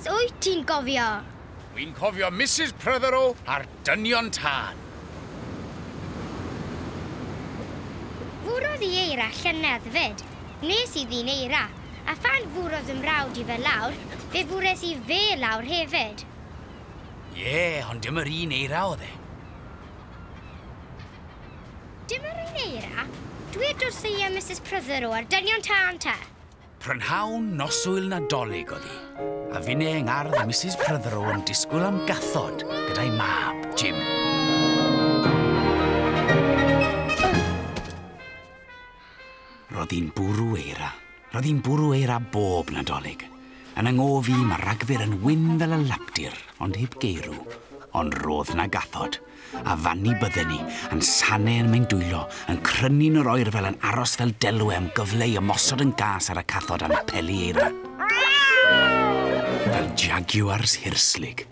Beth wyt ti'n gofio? Dwi'n cofio Mrs Prothero a'r dynion tân. Fwrodd I eira llynedd fyd. Nes I ddyn eira. A phan fwrodd ymrawd I fe lawr, fe fwres I fe lawr hefyd. Ie, ond dim yr un eira oedd e. Dim yr un eira? Dweud wrth I Mrs Prothero a'r dynion tân te. Prynhawn noswyl Nadolig oedd hi. A finne yng ngardd Mrs Prothero yn disgwyl am gathod gyda'i mab, Jim. Roedd hi'n bwrw eira. Roedd hi'n bwrw eira bob Nadolig. Yn ynghof I mae rhagfyr yn wyn fel y lapdur, ond heb geirw. Ond roedd na gathod. A fanni bydden ni, yn sane yn mewn dwylo, yn crynu'n yr oer fel yn aros fel delwe am gyfle I ymosod yn gas ar y cathod am peli eira. Fel jaguars hirslig,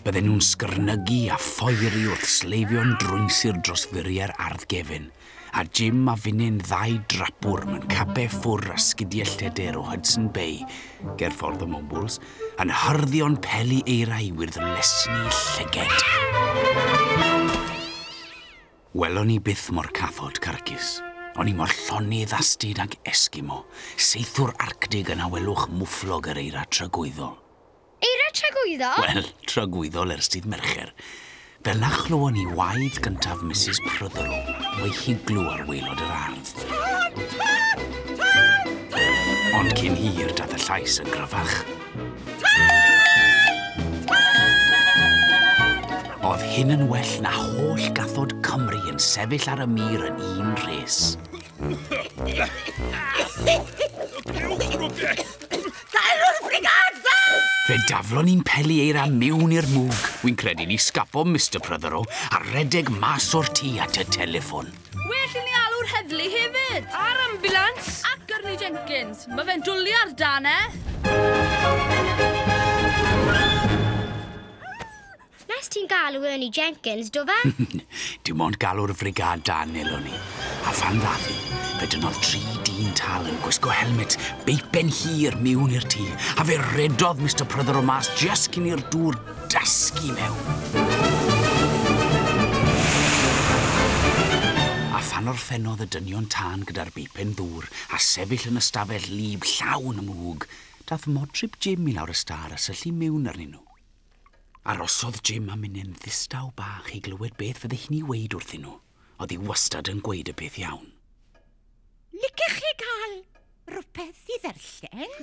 bydden nhw'n sgyrnygu a phoeri wrth sleifio'n drwysir dros furiau'r ardd gefyn, a Jim a finne'n ddau drapwr mewn capau ffwr a sgidiau lleder o Hudson Bay, ger ffordd o Mobuls, yn hyrddion peli eira I wirddolesni llyged. Welon ni byth mor cathod carcus. O'n I mor llonydd astyd ag Esgimo, seithwr Arctig yna welwch mwfflog yr eira tragwyddol. Eira tragwyddol? Wel, tragwyddol ers dydd Mercher. Fel na chlywon ni waedd gyntaf Mrs Prothero o'i higlw ar waelod yr ardd. Ond cyn hir dath y llais yn gryfach. Oedd hyn yn well na holl gathod Cymru yn sefyll ar y mur yn un res. Caelwr frigada! Fe daflon ni'n peli eira mewn i'r mwg. Wy'n credu ni sgapo Mr Prothero a redeg mas o'r tŷ at y telefon. Well I ni alw'r heddlu hefyd. A'r ambulans. Ac Gyrni Jenkins. Mae fe'n dwlu ar dan e. Nes ti'n galw Ernie Jenkins, do fe? Dim ond galw'r frigad dan elon ni. A phan ddathi, fe dynodd 3 dyn tal yn gwisgo helmet beipen hir mewn i'r tŷ, a fe redodd Mr Prothero mas just cyn i'r dŵr dasgu mewn. A phan orffennodd y dynion tân gyda'r beipen ddŵr a sefyll yn ystafell lib llawn y mwg, dath modryb Jim I lawr y star a syllu mewn arnyn nhw. Arosodd Jim am munud ddistaw bach I glywed beth fydde hi'n I weid wrthyn nhw. Oedd hi wastad yn gweud y peth iawn. Licech chi gael rhywbeth I ddarllen?